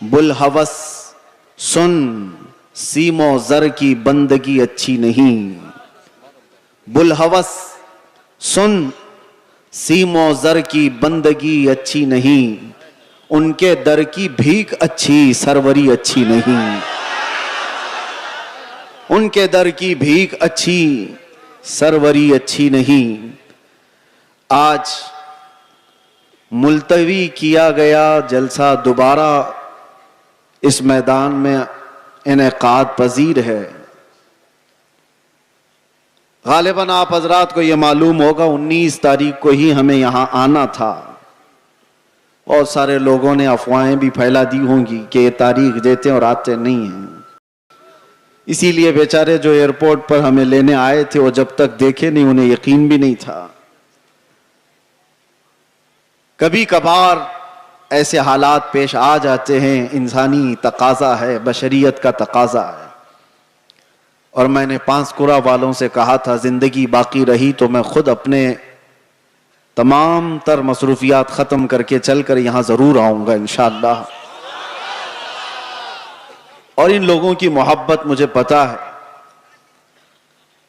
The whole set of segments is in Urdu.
بلحوث سن، سیم و زر کی بندگی اچھی نہیں. بلحوث سن، سیم و زر کی بندگی اچھی نہیں، ان کے در کی بھیک اچھی، سروری اچھی نہیں. ان کے در کی بھیک اچھی، سروری اچھی نہیں. آج ملتوی کیا گیا جلسہ دوبارہ اس میدان میں انعقاد پذیر ہے. غالباً آپ حضرات کو یہ معلوم ہوگا 19 تاریخ کو ہی ہمیں یہاں آنا تھا. بہت سارے لوگوں نے افواہیں بھی پھیلا دی ہوں گی کہ یہ تاریخ دیتے اور آتے نہیں ہیں. اسی لیے بیچارے جو ایئرپورٹ پر ہمیں لینے آئے تھے وہ جب تک دیکھے نہیں انہیں یقین بھی نہیں تھا. کبھی کبھار ایسے حالات پیش آ جاتے ہیں، انسانی تقاضا ہے، بشریت کا تقاضا ہے. اور میں نے پانسکورہ والوں سے کہا تھا زندگی باقی رہی تو میں خود اپنے تمام تر مصروفیات ختم کر کے چل کر یہاں ضرور آؤں گا انشاءاللہ. اور ان لوگوں کی محبت مجھے پتا ہے.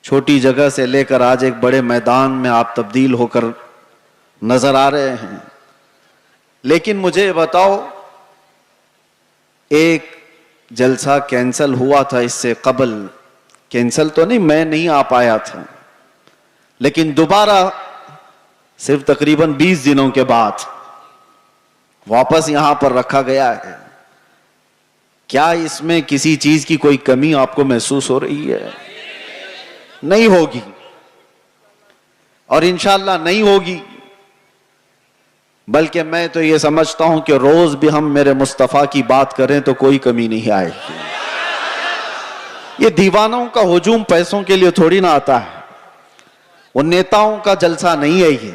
چھوٹی جگہ سے لے کر آج ایک بڑے میدان میں آپ تبدیل ہو کر نظر آ رہے ہیں. لیکن مجھے بتاؤ، ایک جلسہ کینسل ہوا تھا اس سے قبل. کینسل تو نہیں، میں نہیں آ پایا تھا، لیکن دوبارہ صرف تقریباً 20 دنوں کے بعد واپس یہاں پر رکھا گیا ہے. کیا اس میں کسی چیز کی کوئی کمی آپ کو محسوس ہو رہی ہے؟ نہیں ہوگی، اور انشاءاللہ نہیں ہوگی. بلکہ میں تو یہ سمجھتا ہوں کہ روز بھی ہم میرے مصطفیٰ کی بات کریں تو کوئی کمی نہیں آئے گی. یہ دیوانوں کا ہجوم پیسوں کے لیے تھوڑی نہ آتا ہے. وہ نیتاؤں کا جلسہ نہیں ہے. یہ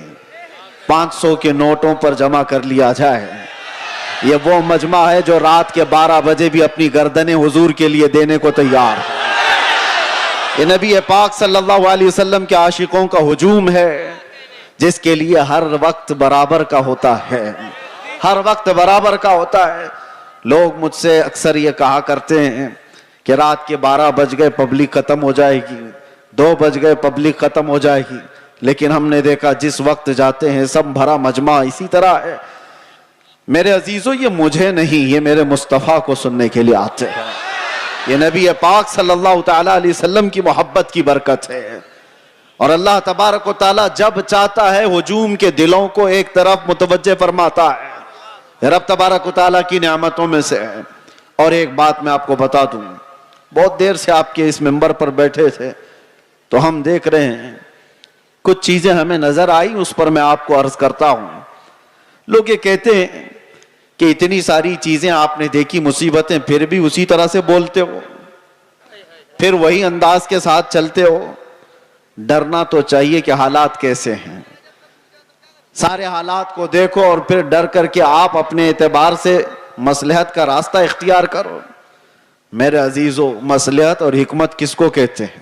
500 کے نوٹوں پر جمع کر لیا جائے. یہ وہ مجمع ہے جو رات کے 12 بجے بھی اپنی گردنیں حضور کے لیے دینے کو تیار ہے. یہ نبی پاک صلی اللہ علیہ وسلم کے عاشقوں کا ہجوم ہے، جس کے لیے ہر وقت برابر کا ہوتا ہے. ہر وقت برابر کا ہوتا ہے. لوگ مجھ سے اکثر یہ کہا کرتے ہیں کہ رات کے 12 بج گئے پبلک ختم ہو جائے گی، 2 بج گئے پبلک ختم ہو جائے گی. لیکن ہم نے دیکھا جس وقت جاتے ہیں سب بھرا مجمع اسی طرح ہے. میرے عزیزو، یہ مجھے نہیں، یہ میرے مصطفیٰ کو سننے کے لیے آتے ہیں. یہ نبی پاک صلی اللہ تعالی علیہ وسلم کی محبت کی برکت ہے. اور اللہ تبارک و تعالی جب چاہتا ہے ہجوم کے دلوں کو ایک طرف متوجہ فرماتا ہے. رب تبارک و تعالی کی نعمتوں میں سے ہے. اور ایک بات میں آپ کو بتا دوں، بہت دیر سے آپ کے اس منبر پر بیٹھے تھے تو ہم دیکھ رہے ہیں کچھ چیزیں ہمیں نظر آئی، اس پر میں آپ کو عرض کرتا ہوں. لوگ یہ کہتے ہیں کہ اتنی ساری چیزیں آپ نے دیکھی، مصیبتیں، پھر بھی اسی طرح سے بولتے ہو، پھر وہی انداز کے ساتھ چلتے ہو. ڈرنا تو چاہیے کہ حالات کیسے ہیں. سارے حالات کو دیکھو اور پھر ڈر کر کے آپ اپنے اعتبار سے مصلحت کا راستہ اختیار کرو. میرے عزیزو، مصلحت اور حکمت کس کو کہتے ہیں؟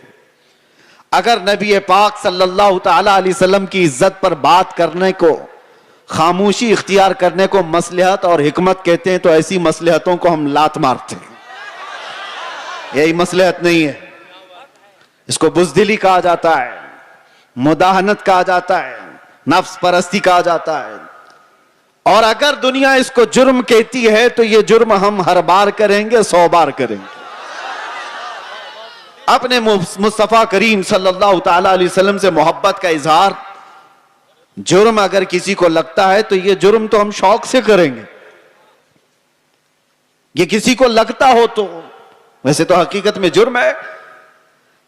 اگر نبی پاک صلی اللہ تعالی علیہ وسلم کی عزت پر بات کرنے کو، خاموشی اختیار کرنے کو مصلحت اور حکمت کہتے ہیں تو ایسی مصلحتوں کو ہم لات مارتے ہیں. یہی مصلحت نہیں ہے. اس کو بزدلی کہا جاتا ہے، مداہنت کہا جاتا ہے، نفس پرستی کہا جاتا ہے. اور اگر دنیا اس کو جرم کہتی ہے تو یہ جرم ہم ہر بار کریں گے، 100 بار کریں گے. اپنے مصطفیٰ کریم صلی اللہ تعالی علیہ وسلم سے محبت کا اظہار جرم اگر کسی کو لگتا ہے تو یہ جرم تو ہم شوق سے کریں گے. یہ کسی کو لگتا ہو تو ویسے تو حقیقت میں جرم ہے.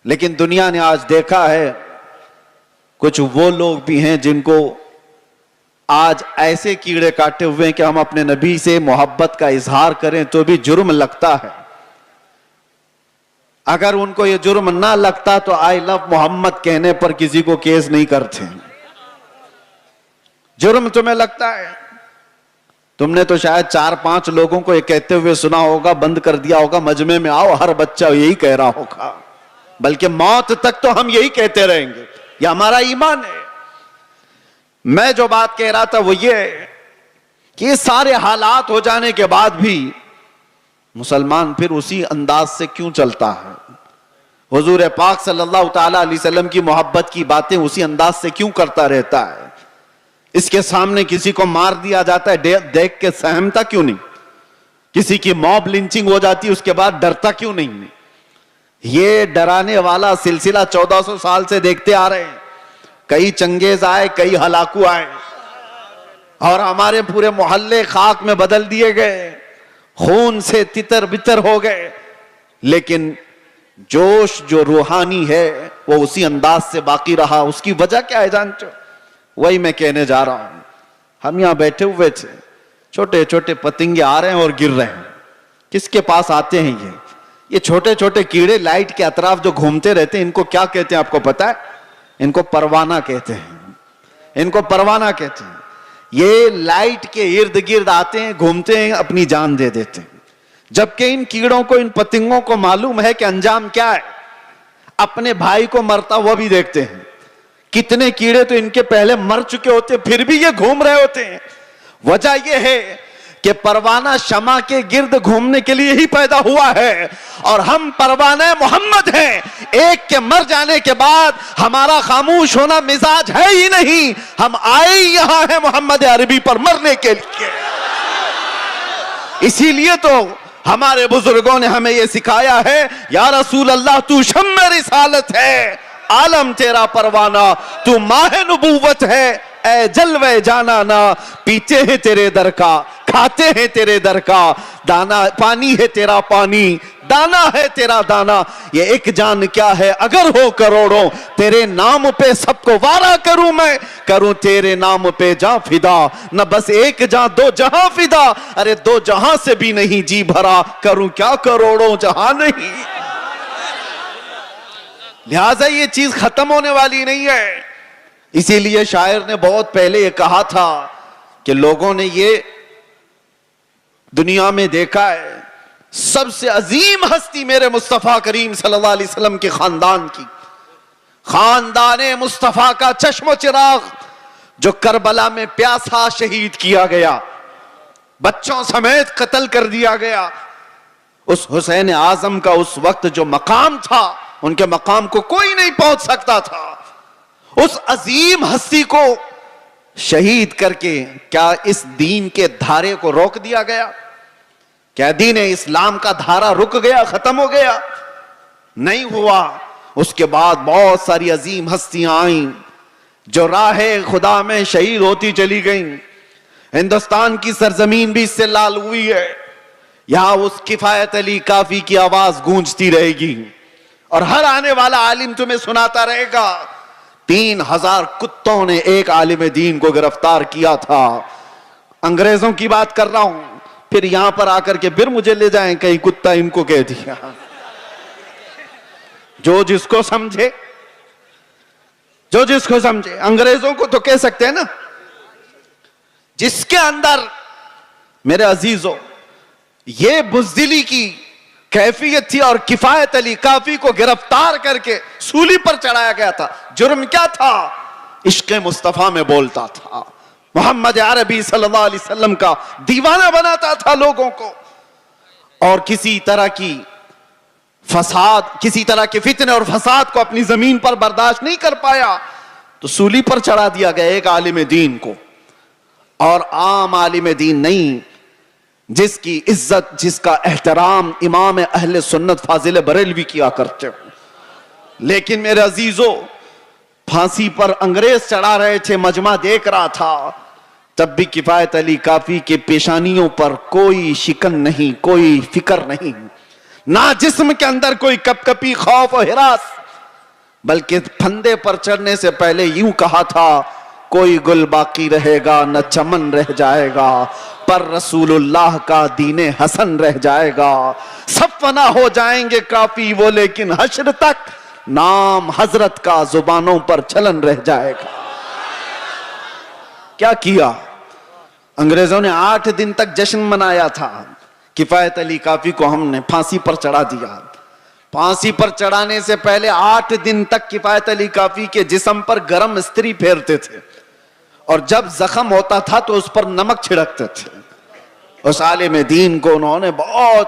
لیکن دنیا نے آج دیکھا ہے کچھ وہ لوگ بھی ہیں جن کو آج ایسے کیڑے کاٹے ہوئے ہیں کہ ہم اپنے نبی سے محبت کا اظہار کریں تو بھی جرم لگتا ہے. اگر ان کو یہ جرم نہ لگتا تو آئی لو محمد کہنے پر کسی کو کیس نہیں کرتے. جرم تمہیں لگتا ہے. تم نے تو شاید 4-5 لوگوں کو یہ کہتے ہوئے سنا ہوگا، بند کر دیا ہوگا، مجمع میں آؤ، ہر بچہ یہی کہہ رہا ہوگا، بلکہ موت تک تو ہم یہی کہتے رہیں گے. یہ ہمارا ایمان ہے. میں جو بات کہہ رہا تھا وہ یہ ہے کہ یہ سارے حالات ہو جانے کے بعد بھی مسلمان پھر اسی انداز سے کیوں چلتا ہے؟ حضور پاک صلی اللہ تعالی علیہ وسلم کی محبت کی باتیں اسی انداز سے کیوں کرتا رہتا ہے؟ اس کے سامنے کسی کو مار دیا جاتا ہے دیکھ کے سہمتا کیوں نہیں؟ کسی کی موب لنچنگ ہو جاتی ہے اس کے بعد ڈرتا کیوں نہیں؟ یہ ڈرانے والا سلسلہ 1400 سال سے دیکھتے آ رہے ہیں. کئی چنگیز آئے, کئی ہلاکو آئے, اور ہمارے پورے محلے خاک میں بدل دیے گئے, خون سے تتر بتر ہو گئے. لیکن جوش جو روحانی ہے وہ اسی انداز سے باقی رہا. اس کی وجہ کیا ہے جانتے ہو؟ وہی میں کہنے جا رہا ہوں. ہم یہاں بیٹھے ہوئے تھے, چھوٹے چھوٹے پتنگے آ رہے ہیں اور گر رہے ہیں. کس کے پاس آتے ہیں یہ چھوٹے چھوٹے کیڑے لائٹ کے اطراف جو گھومتے رہتے ہیں, ان کو کیا کہتے ہیں آپ کو پتا ہے؟ ان کو پروانہ کہتے ہیں. ان کو پروانہ کہتے ہیں. یہ لائٹ کے ارد گرد آتے ہیں, گھومتے ہیں, اپنی جان دے دیتے ہیں. جبکہ ان کیڑوں کو, ان پتنگوں کو معلوم ہے کہ انجام کیا ہے. اپنے بھائی کو مرتا وہ بھی دیکھتے ہیں. کتنے کیڑے تو ان کے پہلے مر چکے ہوتے, پھر بھی یہ گھوم رہے ہوتے ہیں. وجہ یہ ہے کہ پروانہ شمع کے گرد گھومنے کے لیے ہی پیدا ہوا ہے, اور ہم پروانہ محمد ہیں. ایک کے مر جانے کے بعد ہمارا خاموش ہونا مزاج ہے ہی نہیں. ہم آئے ہی یہاں ہیں محمد عربی پر مرنے کے لیے. اسی لیے تو ہمارے بزرگوں نے ہمیں یہ سکھایا ہے, یا رسول اللہ تو شمع رسالت ہے, عالم تیرا پروانہ, تو ماہ نبوت ہے, اے جلوے جانا نا. پیتے ہیں تیرے در کا, کھاتے ہیں تیرے در کا, دانا پانی ہے تیرا پانی, دانا ہے تیرا دانا. یہ ایک جان کیا ہے اگر ہو کروڑوں, تیرے نام پہ سب کو وارا کروں میں, کروں تیرے نام پہ جاں فدا. نہ بس ایک جاں دو جہاں فدا, ارے دو جہاں سے بھی نہیں جی بھرا, کروں کیا کروڑوں جہاں نہیں. لہٰذا یہ چیز ختم ہونے والی نہیں ہے. اسی لیے شاعر نے بہت پہلے یہ کہا تھا کہ لوگوں نے یہ دنیا میں دیکھا ہے, سب سے عظیم ہستی میرے مصطفیٰ کریم صلی اللہ علیہ وسلم کے خاندان کی, خاندان مصطفیٰ کا چشم و چراغ, جو کربلا میں پیاسا شہید کیا گیا, بچوں سمیت قتل کر دیا گیا. اس حسین اعظم کا اس وقت جو مقام تھا, ان کے مقام کو کوئی نہیں پہنچ سکتا تھا. اس عظیم ہستی کو شہید کر کے کیا اس دین کے دھارے کو روک دیا گیا؟ کیا دین اسلام کا دھارا رک گیا, ختم ہو گیا؟ نہیں ہوا. اس کے بعد بہت ساری عظیم ہستیاں آئیں جو راہ خدا میں شہید ہوتی چلی گئیں. ہندوستان کی سرزمین بھی اس سے لال ہوئی ہے. یہاں اس کفایت علی کافی کی آواز گونجتی رہے گی, اور ہر آنے والا عالم تمہیں سناتا رہے گا 3000 کتوں نے ایک عالم دین کو گرفتار کیا تھا. انگریزوں کی بات کر رہا ہوں. پھر یہاں پر آ کر کے پھر مجھے لے جائیں کہیں کتا ان کو کہہ دیا. جو جس کو سمجھے, جو جس کو سمجھے. انگریزوں کو تو کہہ سکتے ہیں نا. جس کے اندر میرے عزیزوں یہ بزدلی کی کیفیت تھی, اور کفایت علی کافی کو گرفتار کر کے سولی پر چڑھایا گیا تھا. جرم کیا تھا؟ عشق مصطفیٰ میں بولتا تھا, محمد عربی صلی اللہ علیہ وسلم کا دیوانہ بناتا تھا لوگوں کو, اور کسی طرح کی فساد, کسی طرح کے فتنے اور فساد کو اپنی زمین پر برداشت نہیں کر پایا, تو سولی پر چڑھا دیا گیا ایک عالم دین کو. اور عام عالم دین نہیں, جس کی عزت, جس کا احترام امام اہل سنت فاضل بریلوی کیا کرتے ہو. لیکن میرے عزیزو, پھانسی پر انگریز چڑھا رہے تھے, مجمع دیکھ رہا تھا, تب بھی کفایت علی کافی کے پیشانیوں پر کوئی شکن نہیں, کوئی فکر نہیں, نہ جسم کے اندر کوئی کپ کپی خوف و ہراس, بلکہ پھندے پر چڑھنے سے پہلے یوں کہا تھا, کوئی گل باقی رہے گا نہ چمن رہ جائے گا, پر رسول اللہ کا دین حسن رہ جائے گا. سب فنا ہو جائیں گے کافی وہ, لیکن حشر تک نام حضرت کا زبانوں پر چلن رہ جائے گا. کیا کیا انگریزوں نے؟ 8 دن تک جشن منایا تھا. کفایت علی کافی کو ہم نے پھانسی پر چڑھا دیا. پھانسی پر چڑھانے سے پہلے 8 دن تک کفایت علی کافی کے جسم پر گرم استری پھیرتے تھے, اور جب زخم ہوتا تھا تو اس پر نمک چھڑکتے تھے. اس عالم دین کو انہوں نے بہت